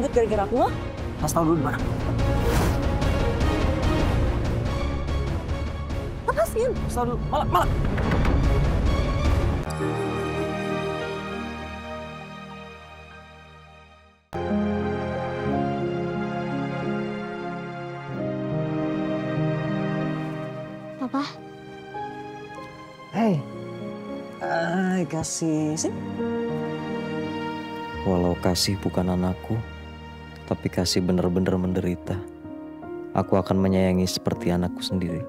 ribet gara-gara aku, ha? Kasih tau dulu di mana. Lepasin. Kasih tau dulu. Malah. Papa. Hei. Kasih. Sini. Walau Kasih bukan anakku, tapi Kasih benar-benar menderita. Aku akan menyayangi seperti anakku sendiri.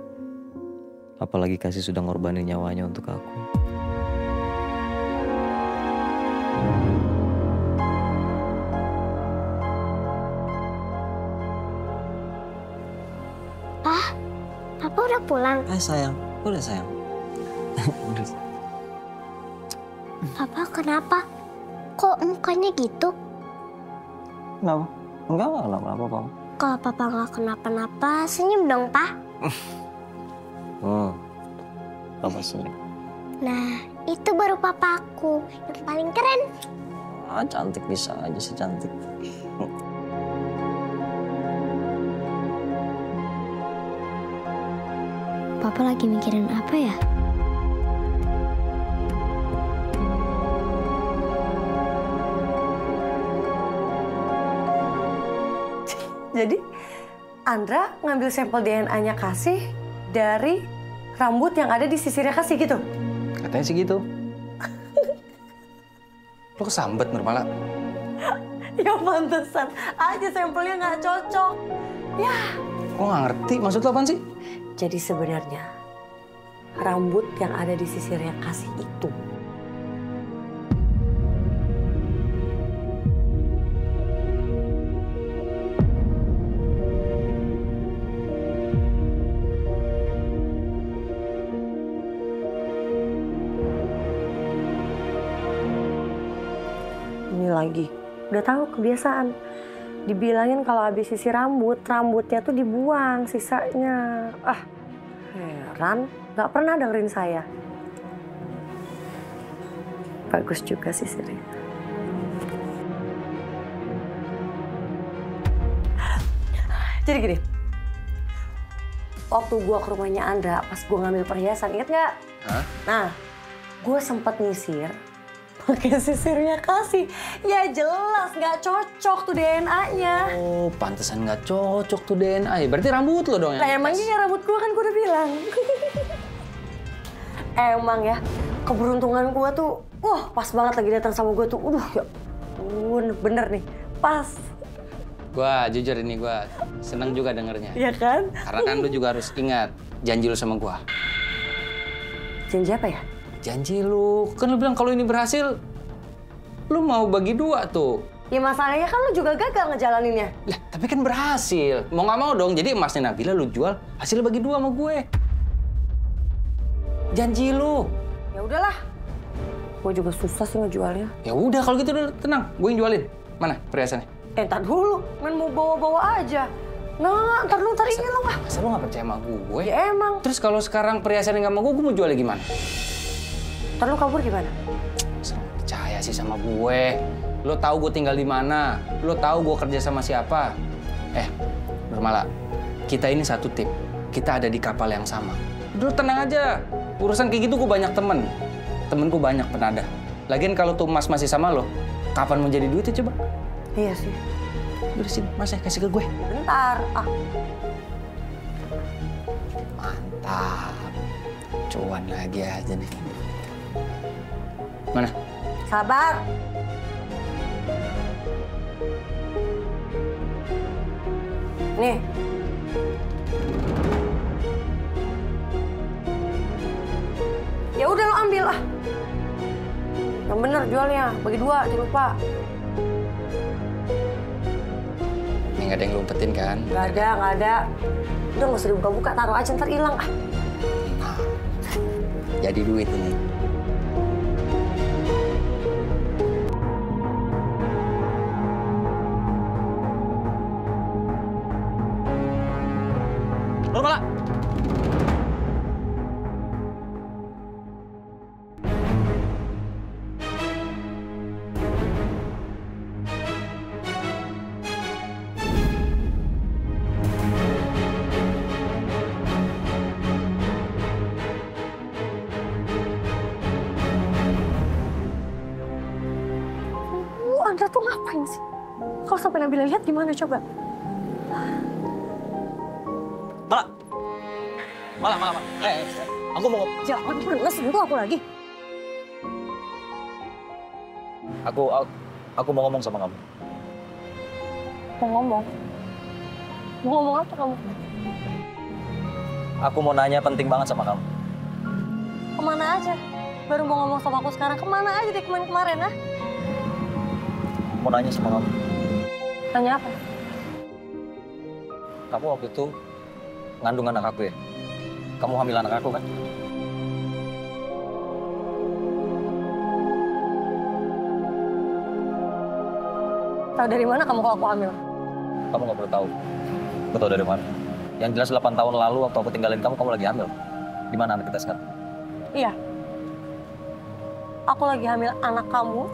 Apalagi Kasih sudah ngorbanin nyawanya untuk aku. Papa udah pulang. Sayang. Udah sayang. Udah. Papa kenapa? Kok mukanya gitu? Kenapa? Enggak kenapa-napa, Papa. Kalau Papa nggak kenapa-napa, senyum dong, Pak. Papa senyum. Nah, itu baru papaku yang paling keren. Cantik bisa aja sih, cantik. Papa lagi mikirin apa ya? Jadi, Andra ngambil sampel DNA-nya Kasih dari rambut yang ada di sisirnya Kasih gitu? Katanya sih gitu. Lo kesambet, Nurmala. Ya pantesan aja sampelnya nggak cocok. Ya. Gue nggak ngerti, maksud lo apaan sih? Jadi sebenarnya rambut yang ada di sisirnya Kasih itu ini lagi. Udah tahu kebiasaan. Dibilangin kalau habis sisir rambutnya tuh dibuang sisanya. Heran, nggak pernah dengerin saya. Bagus juga sisirnya. Jadi gini, waktu gua ke rumahnya Andra, pas gua ngambil perhiasan, inget nggak? Hah? Nah, gua sempet nyisir pakai sisirnya Kasih. Ya jelas nggak cocok tuh DNA-nya. Oh, pantesan nggak cocok tuh DNA. Berarti rambut lo dong yang Lah emangnya ya rambut gua kan gua udah bilang. Emang ya, keberuntungan gua tuh, pas banget lagi datang sama gua tuh. Ya bener nih, pas. Gua jujur ini gua seneng juga dengernya. Iya kan? Karena kan lu juga harus ingat janji lu sama gua. Janji apa ya? Janji lu, kan lu bilang kalau ini berhasil, lu mau bagi 2 tuh. Ya masalahnya kan lu juga gagal ngejalaninnya. Lah, tapi kan berhasil. Mau nggak mau dong, jadi emasnya Nabila lu jual, hasilnya bagi 2 sama gue. Janji lu. Ya udahlah. Gue juga susah sih ngejualnya. Ya udah kalau gitu dulu, tenang, gue yang jualin. Mana perhiasannya? Ntar dulu, main mau bawa-bawa aja. Nah, ntar ini lo nggak. Masa lu nggak percaya sama gue? Ya emang. Terus kalau sekarang perhiasannya nggak mau gue mau jualnya gimana? Ntar lu kabur gimana? Masa nggak percaya sih sama gue? Lo tahu gue tinggal di mana? Lo tahu gue kerja sama siapa? Nurmala, kita ini satu tim. Kita ada di kapal yang sama. Dulu tenang aja. Urusan kayak gitu gue banyak temen. Temenku banyak penadah. Lagian kalau tuh emas masih sama lo, kapan mau jadi duitnya coba? Iya sih. Udah sini, Mas kasih ke gue. Bentar. Mantap. Cuan lagi aja nih. Mana? Sabar. Nih. Ya udah lo ambil ah. Yang bener jualnya, bagi 2, jangan lupa. Ini nggak ada yang lumpetin kan? Nggak ada. Udah nggak usah dibuka-buka, taruh aja ntar hilang ah. Nah, jadi duit ini. Nurmala. sampai Nabila lihat gimana coba? Malah. Aku mau... Jangan pernah sentuh aku lagi. Aku mau ngomong sama kamu. Mau ngomong? Mau ngomong apa kamu? Aku mau nanya penting banget sama kamu. Kemana aja? Baru mau ngomong sama aku sekarang. Kemana aja deh kemarin-kemarin, ah? Mau nanya sama kamu. Tanya apa? Kamu waktu itu ngandung anak aku ya? Kamu hamil anak aku kan? Tahu dari mana kamu kalau aku hamil? Kamu nggak perlu tahu. Aku tahu dari mana. Yang jelas 8 tahun lalu waktu aku tinggalin kamu lagi hamil. Di mana anak kita sekarang? Iya. Aku lagi hamil anak kamu.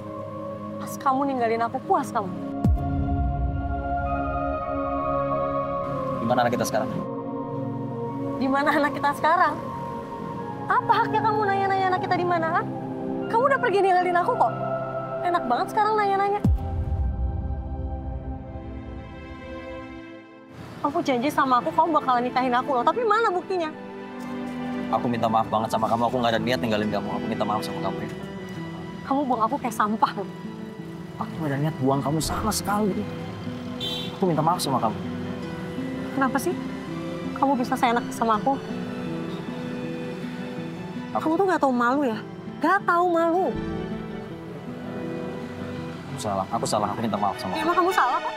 Pas kamu ninggalin aku, puas kamu. Di mana anak kita sekarang? Di mana anak kita sekarang? Apa haknya kamu nanya-nanya anak kita di mana? Ah? Kamu udah pergi ninggalin aku kok. Enak banget sekarang nanya-nanya. Aku janji sama aku, kamu bakalan nikahin aku loh. Tapi mana buktinya? Aku minta maaf banget sama kamu. Aku nggak ada niat ninggalin kamu. Aku minta maaf sama kamu ya. Kamu buang aku kayak sampah loh. Aku nggak ada niat buang kamu sama sekali. Aku minta maaf sama kamu. Kenapa sih? Kamu bisa seenak sama aku? Kamu tuh gak tahu malu ya? Gak tahu malu. Aku salah. Aku minta maaf sama kamu. Emang kamu salah kok?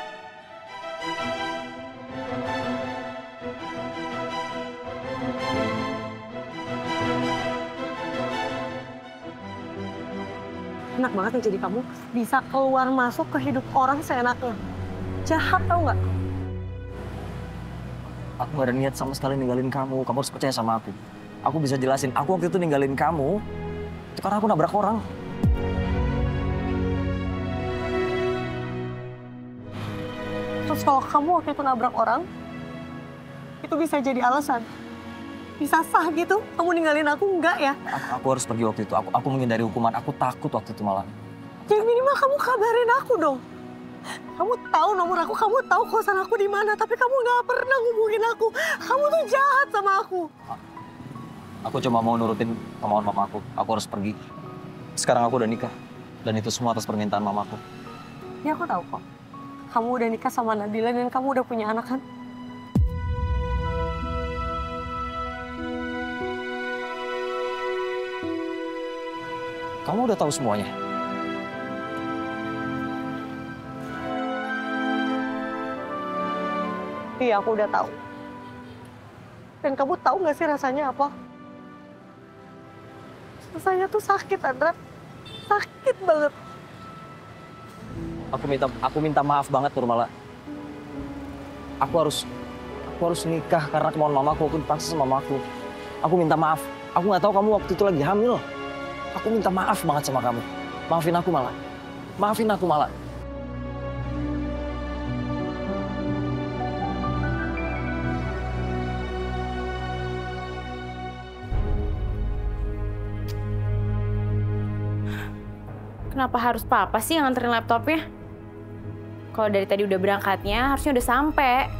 Enak banget nih jadi kamu. Bisa keluar masuk ke hidup orang seenaknya. Jahat tau gak? Aku gak ada niat sama sekali ninggalin kamu. Kamu harus percaya sama aku. Aku bisa jelasin. Aku waktu itu ninggalin kamu itu karena aku nabrak orang. Terus kalau kamu waktu itu nabrak orang, itu bisa jadi alasan. Bisa sah gitu, kamu ninggalin aku, enggak ya? Aku harus pergi waktu itu. Aku menghindari hukuman. Aku takut waktu itu malah. Jadi minimal kamu kabarin aku dong. Kamu tahu nomor aku, kamu tahu kosan aku di mana, tapi kamu nggak pernah hubungin aku. Kamu tuh jahat sama aku. Aku cuma mau nurutin kemauan mamaku. Aku harus pergi. Sekarang aku udah nikah. Dan itu semua atas permintaan mamaku. Ya aku tahu kok. Kamu udah nikah sama Nabila dan kamu udah punya anak kan? Kamu udah tahu semuanya? Iya, aku udah tahu. Dan kamu tahu nggak sih rasanya apa? Rasanya tuh sakit, Andra. Sakit banget. Aku minta maaf banget, Nurmala. Aku harus nikah karena kemauan mamaku. Aku dipaksa sama mamaku. Aku minta maaf. Aku nggak tahu kamu waktu itu lagi hamil. Aku minta maaf banget sama kamu. Maafin aku malah. Maafin aku malah. Kenapa harus papa sih yang nganterin laptopnya? Kalau dari tadi udah berangkatnya, harusnya udah sampai.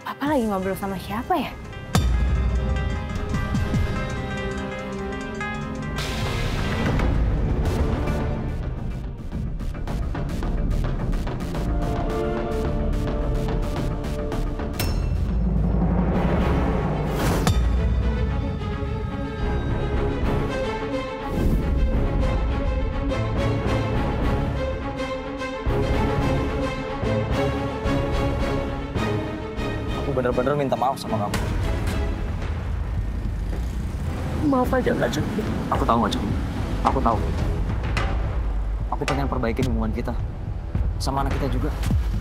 Papa lagi ngobrol sama siapa ya? Bener-bener minta maaf sama kamu. Maaf aja nggak cukup. Aku tahu nggak cukup. Aku tahu. Aku pengen perbaiki hubungan kita sama anak kita juga.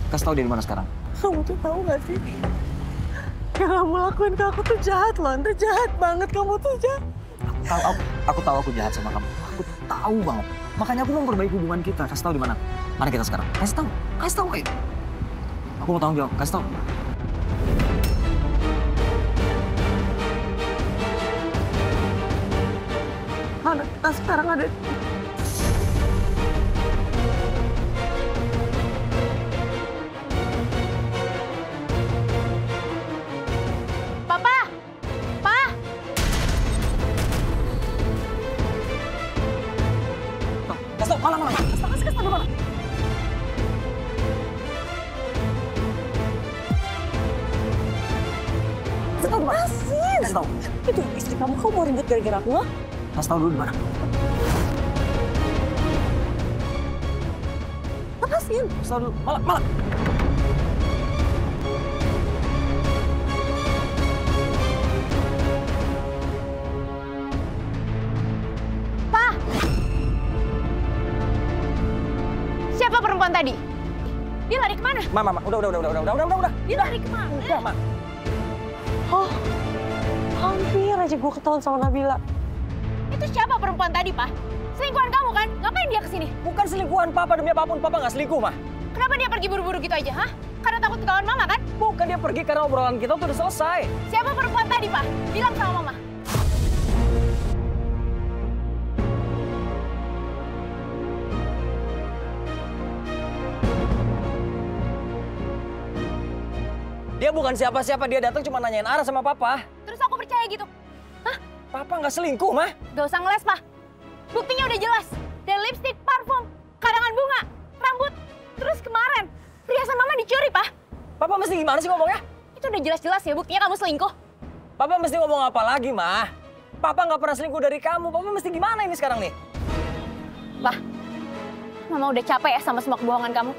Kasih tahu dia di mana sekarang. Kamu tuh tahu nggak sih? Yang kamu lakuin ke aku tuh jahat loh, Andra. Jahat banget, kamu tuh jahat. Aku tahu aku jahat sama kamu. Aku tahu banget. Makanya aku mau memperbaiki hubungan kita. Kasih tahu di mana? Mana kita sekarang? Kasih tahu, ayo. Aku mau tanggung jawab, kasih tahu. Mana kita sekarang ada? Papa! Pa! Kasih tahu, mana? Kasih tahu di mana? Kasih tahu. Itu istri kamu mau ribut gara-gara aku, ha? Kasih tahu dulu di mana? Lepasin. Kasih tahu dulu. Malah. Pa! Siapa perempuan tadi? Dia lari kemana? Mama, udah. Dia lari kemana? Udah, Ma. Oh, hampir aja gue ketahuan sama Nabila. Itu siapa perempuan tadi, Pa? Selingkuhan kamu kan? Ngapain dia kesini? Bukan selingkuhan Papa, demi apapun Papa nggak selingkuh, Ma. Kenapa dia pergi buru-buru gitu aja, hah? Karena takut ketahuan Mama kan? Bukan dia pergi karena obrolan kita tuh udah selesai. Siapa perempuan tadi, Pa? Bilang sama Mama. Dia bukan siapa-siapa, dia datang cuma nanyain arah sama Papa. Terus aku percaya gitu. Hah? Papa nggak selingkuh, Ma. Gak usah ngeles, Pa. Buktinya udah jelas. Dari lipstick, parfum, karangan bunga, rambut. Terus kemarin, perhiasan Mama dicuri, Pa. Papa mesti gimana sih ngomongnya? Itu udah jelas-jelas ya buktinya kamu selingkuh. Papa mesti ngomong apa lagi, Ma? Papa nggak pernah selingkuh dari kamu. Papa mesti gimana ini sekarang nih? Pa, Mama udah capek ya sama semua kebohongan kamu.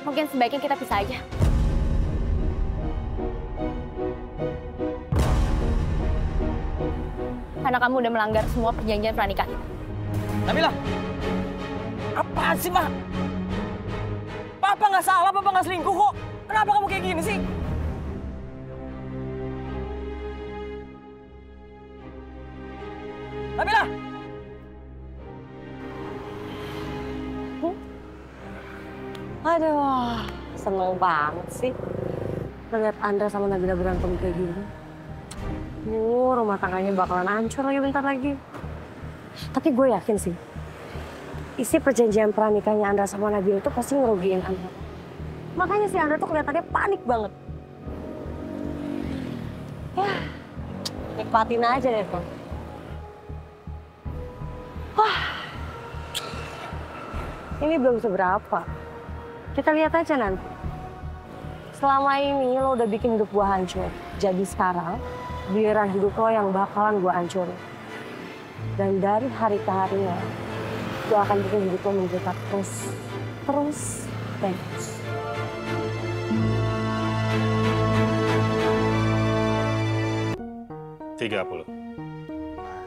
Mungkin sebaiknya kita pisah aja. Karena kamu udah melanggar semua perjanjian pranikah kita. Nabila, apaan sih, Ma? Papa nggak salah, Papa nggak selingkuh kok. Kenapa kamu kayak gini sih? Nabila! Aduh, seneng banget sih ngeliat Andra sama Nabila berantem kayak gini. Rumah tangganya bakalan hancur lagi bentar lagi. Tapi gue yakin sih, isi perjanjian pernikahnya Andra sama Nabila itu pasti ngerugiin Andra. Makanya si Andra tuh kelihatannya panik banget. Ya, nikmatin aja deh tuh. Wah, ini belum seberapa. Kita lihat aja nanti. Selama ini lo udah bikin hidup gue hancur. Jadi sekarang, giliran hidup lo yang bakalan gue hancurin. Dan dari hari ke harinya, gue akan bikin hidup lo menderita terus. Terus. 30.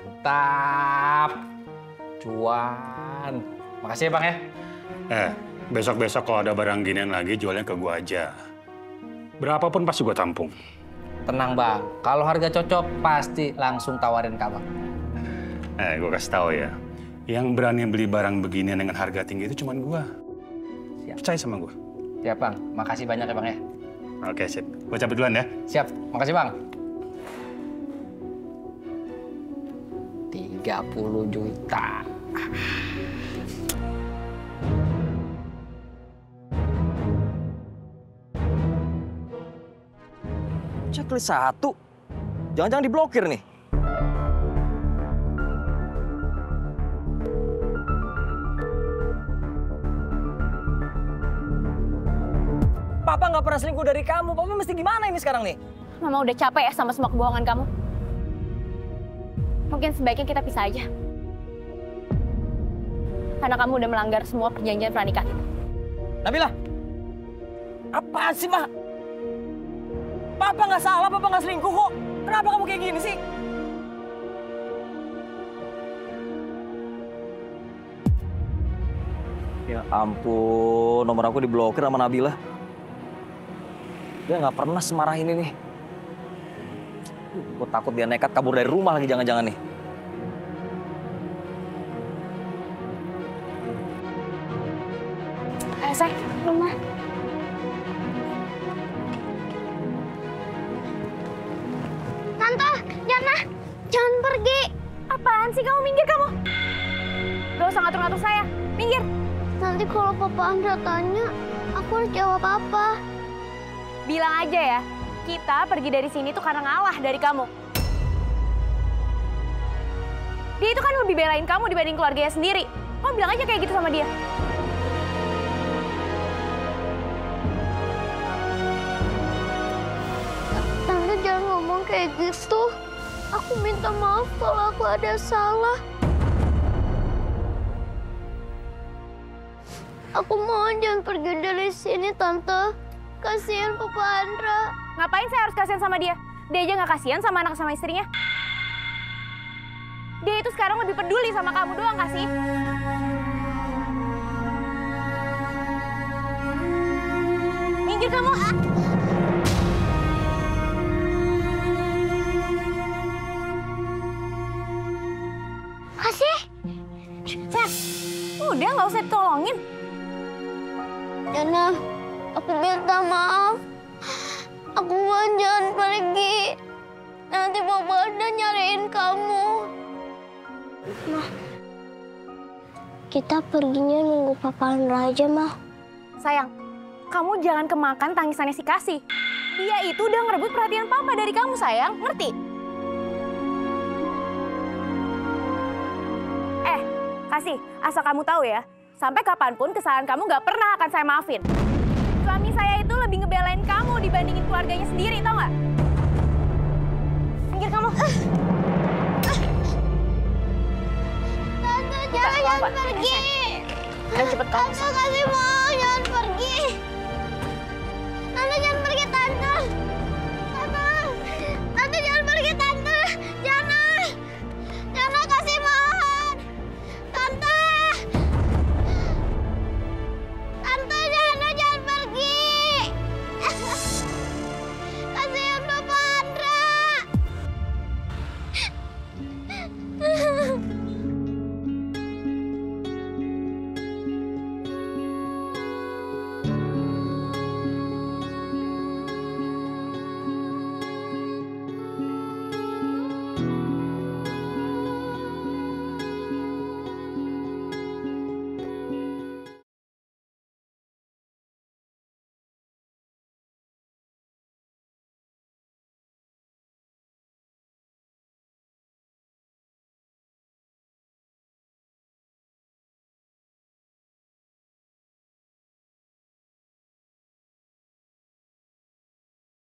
Mantap. Cuan. Makasih ya Bang ya. Besok-besok kalau ada barang ginian lagi jualnya ke gua aja. Berapapun pasti gua tampung. Tenang Bang, kalau harga cocok pasti langsung tawarin ke Abang. Gua kasih tahu ya. Yang berani beli barang beginian dengan harga tinggi itu cuma gua. Siap. Percaya sama gua. Siap Bang, makasih banyak ya Bang ya. Oke, sip. Gua cabut duluan ya. Siap, makasih Bang. 30 juta. Checklist 1. Jangan-jangan diblokir nih. Papa nggak pernah selingkuh dari kamu. Papa mesti gimana ini sekarang nih? Mama udah capek ya sama semua kebohongan kamu. Mungkin sebaiknya kita pisah aja. Karena kamu udah melanggar semua perjanjian pranikah kita. Nabila, apaan sih, Ma? Papa nggak salah, Papa nggak selingkuh kok. Kenapa kamu kayak gini sih? Ya ampun, nomor aku diblokir sama Nabila. Dia nggak pernah semarah ini nih. Aku takut dia nekat kabur dari rumah lagi jangan-jangan nih. say. Mama. Tante, jangan pergi. Apaan sih kamu? Minggir kamu. Gak usah ngatur-ngatur saya. Minggir. Nanti kalau Papa Andra tanya, aku harus jawab apa? Bilang aja ya, kita pergi dari sini tuh karena ngalah dari kamu. Dia itu kan lebih belain kamu dibanding keluarganya sendiri. Kamu bilang aja kayak gitu sama dia. Tante jangan ngomong kayak gitu. Aku minta maaf kalau aku ada salah. Aku mohon jangan pergi dari sini, Tante. Kasihan Papa Andra. Ngapain saya harus kasihan sama dia? Dia aja nggak kasihan sama anak sama istrinya. Dia itu sekarang lebih peduli sama kamu doang nggak sih? Minggir kamu. Kasih. Sayang, udah nggak usah ditolongin. Jana, aku minta maaf. Aku mohon jangan pergi. Nanti Papa Andra nyariin kamu. Mah, kita perginya nunggu Papa Andra aja, Mah. Sayang, kamu jangan kemakan tangisannya si Kasih. Dia itu udah ngerebut perhatian Papa dari kamu, sayang. Ngerti? Kasih, asal kamu tahu ya, sampai kapanpun kesalahan kamu nggak pernah akan saya maafin. Suami saya itu lebih ngebelain kamu dibandingin keluarganya sendiri, tau nggak? Minggir kamu. Tante, jangan pergi. Ayo cepet kamu. Tante, kasih mau, jangan